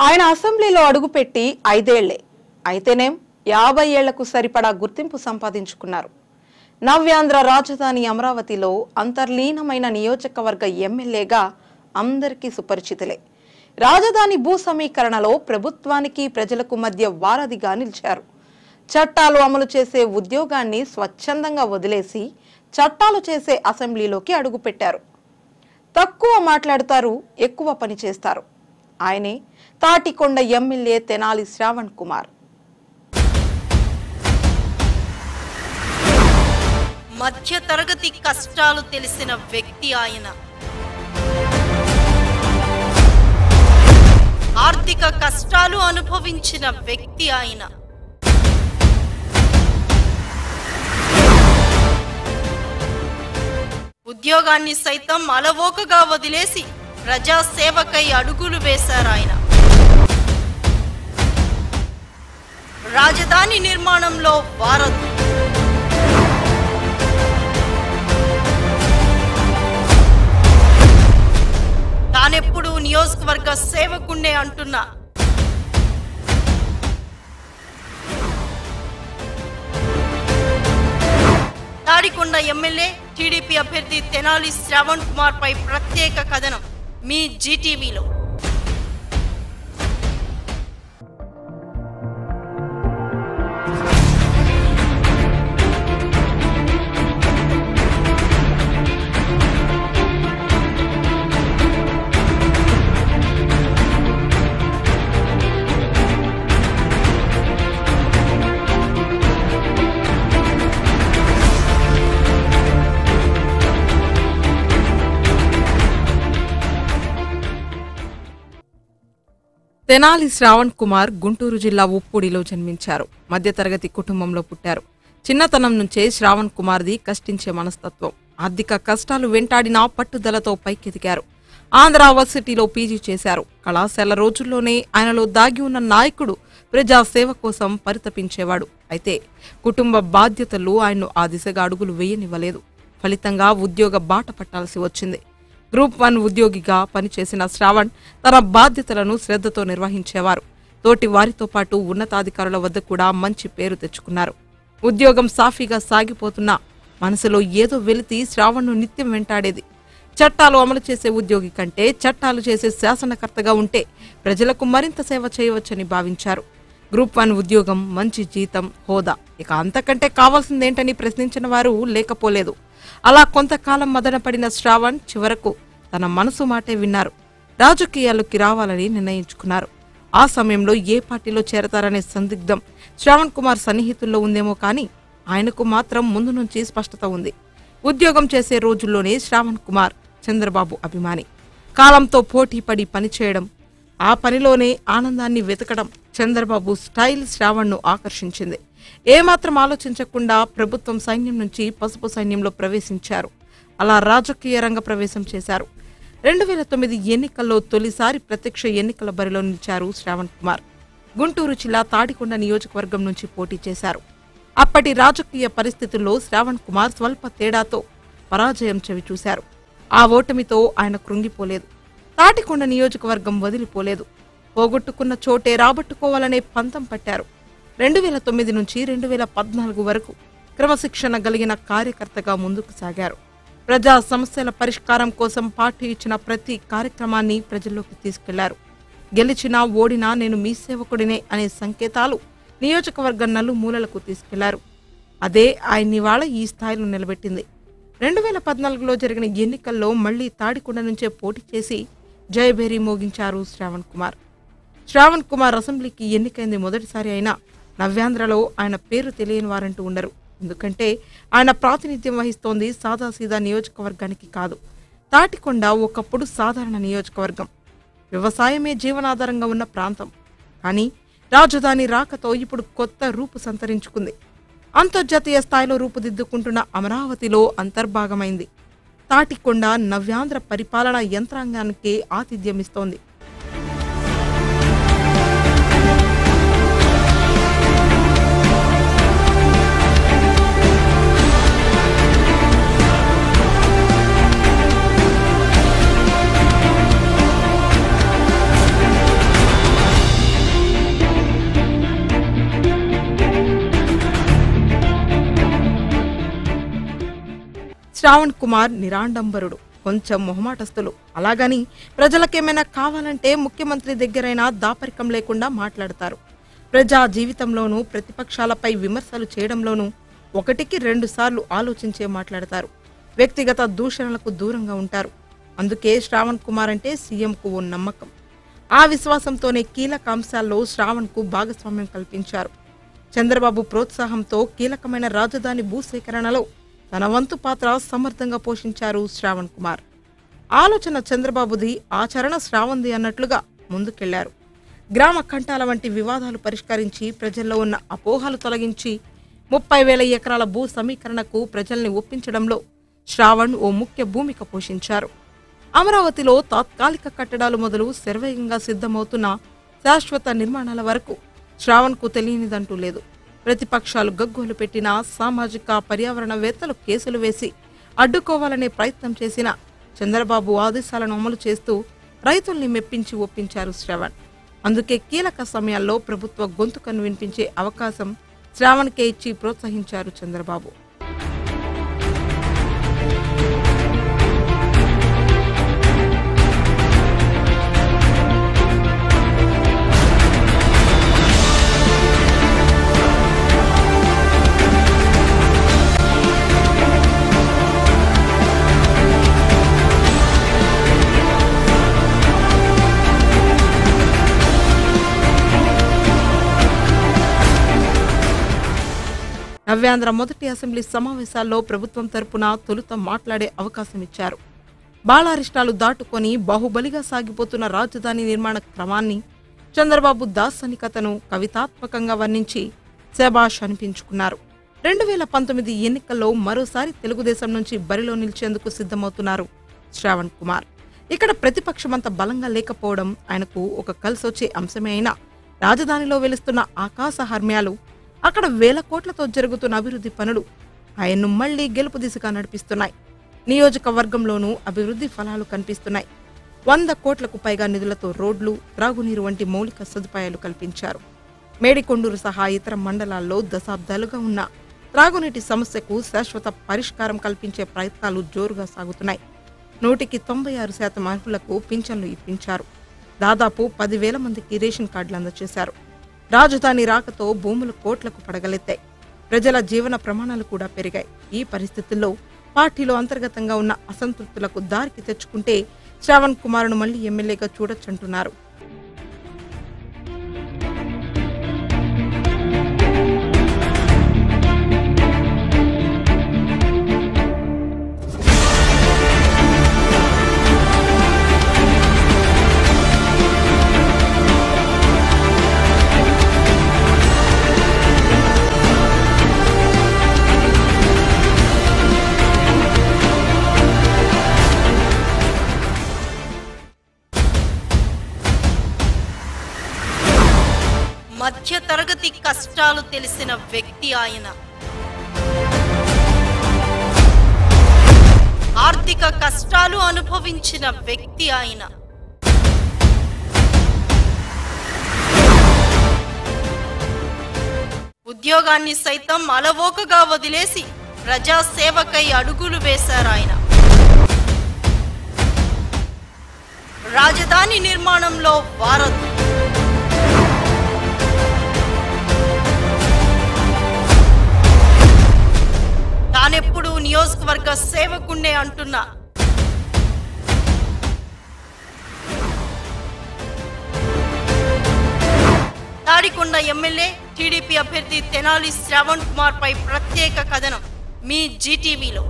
ఆయన అసెంబ్లీలో అడుగుపెట్టి 5 ఏళ్లే అయితేనేం 50 ఏళ్లకు సరిపడా గుర్తింపు సంపాదించుకున్నారు. నవ్యాంధ్ర రాజధాని అమరావతిలో అంతర్లీనమైన నియోజకవర్గ ఎమ్మెల్యేగా అందరికీ సుపరిచితులే. రాజధాని భూ సమీకరణలో ప్రభుత్వానికి ప్రజలకు మధ్య వారధిగా నిలిచారు. చట్టాలు అమలు చేసే ఉద్యోగాన్ని స్వచ్ఛందంగా వదిలేసి చట్టాలు చేసే అసెంబ్లీలోకి అడుగుపెట్టారు. తక్కువ మాట్లాడతారు, ఎక్కువ పని చేస్తారు. ఆయనే తాటికొండ ఎమ్మెల్యే తెనాలి శ్రావణ్ కుమార్. మధ్య తరగతి కష్టాలు తెలిసిన వ్యక్తి ఆయన. ఆర్థిక కష్టాలు అనుభవించిన వ్యక్తి ఆయన. ఉద్యోగాన్ని సైతం అలవోకగా వదిలేసి ప్రజాసేవకై అడుగులు వేశారు ఆయన. రాజధాని నిర్మాణంలో వారధి. తానెప్పుడు నియోజకవర్గ సేవకుండే అంటున్నా తాడికొండ ఎమ్మెల్యే టీడీపీ అభ్యర్థి తెనాలి శ్రావణ్ కుమార్ పై ప్రత్యేక కథనం మీ జీటీవీలో. తెనాలి శ్రావణ్ కుమార్ గుంటూరు జిల్లా ఉప్పూడిలో జన్మించారు. మధ్యతరగతి కుటుంబంలో పుట్టారు. చిన్నతనం నుంచే శ్రావణ్ కుమార్ది కష్టించే మనస్తత్వం. ఆర్థిక కష్టాలు వెంటాడినా పట్టుదలతో పైకెదిగారు. ఆంధ్ర వర్సిటీలో పీజీ చేశారు. కళాశాల రోజుల్లోనే ఆయనలో దాగి ఉన్న నాయకుడు ప్రజాసేవ కోసం పరితపించేవాడు. అయితే కుటుంబ బాధ్యతలు ఆయన్ను ఆ దిశగా అడుగులు వేయనివ్వలేదు. ఫలితంగా ఉద్యోగ బాట పట్టాల్సి వచ్చింది. గ్రూప్ 1 ఉద్యోగిగా పనిచేసిన శ్రావణ్ తన బాధ్యతలను శ్రద్ధతో నిర్వహించేవారు. తోటి వారితో పాటు ఉన్నతాధికారుల వద్ద కూడా మంచి పేరు తెచ్చుకున్నారు. ఉద్యోగం సాఫీగా సాగిపోతున్నా మనసులో ఏదో వెలితి శ్రావణ్ను నిత్యం వెంటాడేది. చట్టాలు అమలు చేసే ఉద్యోగి కంటే చట్టాలు చేసే శాసనకర్తగా ఉంటే ప్రజలకు మరింత సేవ చేయవచ్చని భావించారు. గ్రూప్ 1 ఉద్యోగం, మంచి జీతం, హోదా, ఇక అంతకంటే కావాల్సిందేంటని ప్రశ్నించిన వారు లేకపోలేదు. అలా కొంతకాలం మదనపడిన శ్రావణ్ చివరకు తన మనసు మాటే విన్నారు. రాజకీయాల్లోకి రావాలని నిర్ణయించుకున్నారు. ఆ సమయంలో ఏ పార్టీలో చేరతారనే సందిగ్ధం శ్రావణ్ కుమార్ సన్నిహితుల్లో ఉందేమో కానీ ఆయనకు మాత్రం ముందు నుంచి స్పష్టత ఉంది. ఉద్యోగం చేసే రోజుల్లోనే శ్రావణ్ కుమార్ చంద్రబాబు అభిమాని. కాలంతో పోటీ పడి పనిచేయడం, ఆ పనిలోనే ఆనందాన్ని వెతకడం చంద్రబాబు స్టైల్ శ్రావణ్ను ఆకర్షించింది. ఏమాత్రం ఆలోచించకుండా ప్రభుత్వం సైన్యం నుంచి పసుపు సైన్యంలో ప్రవేశించారు. అలా రాజకీయ రంగ ప్రవేశం చేశారు. 2009 ఎన్నికల్లో తొలిసారి ప్రత్యక్ష ఎన్నికల బరిలో నిలిచారు శ్రావణ్ కుమార్. గుంటూరు జిల్లా తాడికొండ నియోజకవర్గం నుంచి పోటీ చేశారు. అప్పటి రాజకీయ పరిస్థితుల్లో శ్రావణ్ కుమార్ స్వల్ప తేడాతో పరాజయం చవిచూశారు. ఆ ఓటమితో ఆయన కృంగిపోలేదు. తాటికొండ నియోజకవర్గం వదిలిపోలేదు. పోగొట్టుకున్న చోటే రాబట్టుకోవాలనే పంతం పట్టారు. 2009 నుంచి 2014 వరకు క్రమశిక్షణ కలిగిన కార్యకర్తగా ముందుకు సాగారు. ప్రజా సమస్యల పరిష్కారం కోసం పార్టీ ఇచ్చిన ప్రతి కార్యక్రమాన్ని ప్రజల్లోకి తీసుకెళ్లారు. గెలిచినా ఓడినా నేను మీ సేవకుడినే అనే సంకేతాలు నియోజకవర్గం నలుమూలలకు తీసుకెళ్లారు. అదే ఆయన్నివాళ ఈ స్థాయిలో నిలబెట్టింది. 2014లో జరిగిన ఎన్నికల్లో మళ్లీ తాడికొండ నుంచే పోటీ చేసి జయభేరి మోగించారు శ్రావణ్ కుమార్. శ్రావణ్ కుమార్ అసెంబ్లీకి ఎన్నికైంది మొదటిసారి అయినా నవ్యాంధ్రలో ఆయన పేరు తెలియని వారంటూ ఉండరు. ఎందుకంటే ఆయన ప్రాతినిధ్యం వహిస్తోంది సాదాసీదా నియోజకవర్గానికి కాదు. తాటికొండ ఒకప్పుడు సాధారణ నియోజకవర్గం, వ్యవసాయమే జీవనాధారంగా ఉన్న ప్రాంతం. కానీ రాజధాని రాకతో ఇప్పుడు కొత్త రూపు సంతరించుకుంది. అంతర్జాతీయ స్థాయిలో రూపుదిద్దుకుంటున్న అమరావతిలో అంతర్భాగమైంది. తాటికొండ నవ్యాంధ్ర పరిపాలనా యంత్రాంగానికి ఆతిథ్యమిస్తోంది. శ్రావణ్ కుమార్ నిరాడంబరుడు, కొంచెం మొహమాటస్తులు. అలాగని ప్రజలకేమైనా కావాలంటే ముఖ్యమంత్రి దగ్గరైనా దాపరికం లేకుండా మాట్లాడతారు. ప్రజా జీవితంలోనూ ప్రతిపక్షాలపై విమర్శలు చేయడంలోనూ 1కి 2 సార్లు ఆలోచించే మాట్లాడతారు. వ్యక్తిగత దూషణలకు దూరంగా ఉంటారు. అందుకే శ్రావణ్ కుమార్ అంటే సీఎంకు ఓ నమ్మకం. ఆ విశ్వాసంతోనే కీలక అంశాల్లో శ్రావణ్కు భాగస్వామ్యం కల్పించారు. చంద్రబాబు ప్రోత్సాహంతో కీలకమైన రాజధాని భూసేకరణలో తన వంతు పాత్ర సమర్థంగా పోషించారు శ్రావణ్ కుమార్. ఆలోచన చంద్రబాబుది, ఆచరణ శ్రావణ్ది అన్నట్లుగా ముందుకెళ్లారు. గ్రామ కంటాల వంటి వివాదాలు పరిష్కరించి ప్రజల్లో ఉన్న అపోహలు తొలగించి 30,000 ఎకరాల భూ సమీకరణకు ప్రజల్ని ఒప్పించడంలో శ్రావణ్ ఓ ముఖ్య భూమిక పోషించారు. అమరావతిలో తాత్కాలిక కట్టడాలు మొదలు శరవేగంగా సిద్ధమవుతున్న శాశ్వత నిర్మాణాల వరకు శ్రావణ్కు తెలియనిదంటూ లేదు. ప్రతిపక్షాలు గగ్గోలు పెట్టినా, సామాజిక పర్యావరణవేత్తలు కేసులు వేసి అడ్డుకోవాలనే ప్రయత్నం చేసినా చంద్రబాబు ఆదేశాలను అమలు చేస్తూ రైతుల్ని మెప్పించి ఒప్పించారు శ్రావణ్. అందుకే కీలక సమయాల్లో ప్రభుత్వ గొంతుకను వినిపించే అవకాశం శ్రావణ్కే ఇచ్చి ప్రోత్సహించారు చంద్రబాబు. నవ్యాంధ్ర మొదటి అసెంబ్లీ సమావేశాల్లో ప్రభుత్వం తరపున తొలుత మాట్లాడే అవకాశం ఇచ్చారు. బాలారిష్టాలు దాటుకొని బాహుబలిగా సాగిపోతున్న రాజధాని నిర్మాణ క్రమాన్ని, చంద్రబాబు దార్శనికతను కవితాత్మకంగా వర్ణించి శభాష్ అనిపించుకున్నారు. 2019 ఎన్నికల్లో మరోసారి తెలుగుదేశం నుంచి బరిలో నిలిచేందుకు సిద్ధమవుతున్నారు శ్రావణ్ కుమార్. ఇక్కడ ప్రతిపక్షమంత బలంగా లేకపోవడం ఆయనకు ఒక కలిసొచ్చే అంశమే అయినా రాజధానిలో వెలుస్తున్న ఆకాశ హర్మ్యాలు, అక్కడ 1000 కోట్లతో జరుగుతున్న అభివృద్ధి పనులు ఆయన్ను మళ్లీ గెలుపు దిశగా నడిపిస్తున్నాయి. నియోజకవర్గంలోనూ అభివృద్ధి ఫలాలు కనిపిస్తున్నాయి. 100 కోట్లకు పైగా నిధులతో రోడ్లు, త్రాగునీరు వంటి మౌలిక సదుపాయాలు కల్పించారు. మేడికొండూరు సహా ఇతర మండలాల్లో దశాబ్దాలుగా ఉన్న త్రాగునీటి సమస్యకు శాశ్వత పరిష్కారం కల్పించే ప్రయత్నాలు జోరుగా సాగుతున్నాయి. 100కి 96% అర్హులకు పింఛన్లు ఇప్పించారు. దాదాపు 10,000 మందికి రేషన్ కార్డులు అందజేశారు. రాజధాని రాకతో భూములు కోట్లకు పడగలెత్తాయి. ప్రజల జీవన ప్రమాణాలు కూడా పెరిగాయి. ఈ పరిస్థితుల్లో పార్టీలో అంతర్గతంగా ఉన్న అసంతృప్తులకు దారికి తెచ్చుకుంటే శ్రావణ్ కుమార్ను మళ్లీ ఎమ్మెల్యేగా చూడొచ్చంటున్నారు. మధ్య తరగతి కష్టాలు తెలిసిన వ్యక్తి ఆయన. ఆర్థిక కష్టాలు అనుభవించిన వ్యక్తి ఆయన. ఉద్యోగాన్ని సైతం అలవోకగా వదిలేసి ప్రజాసేవకై అడుగులు వేశారు ఆయన. రాజధాని నిర్మాణంలో వారధి. తానెప్పుడు నియోజకవర్గ సేవకుండే అంటున్న తాడికొండ ఎమ్మెల్యే టీడీపీ అభ్యర్థి తెనాలి శ్రావణ్ కుమార్ పై ప్రత్యేక కథనం మీ జీటీవీలో.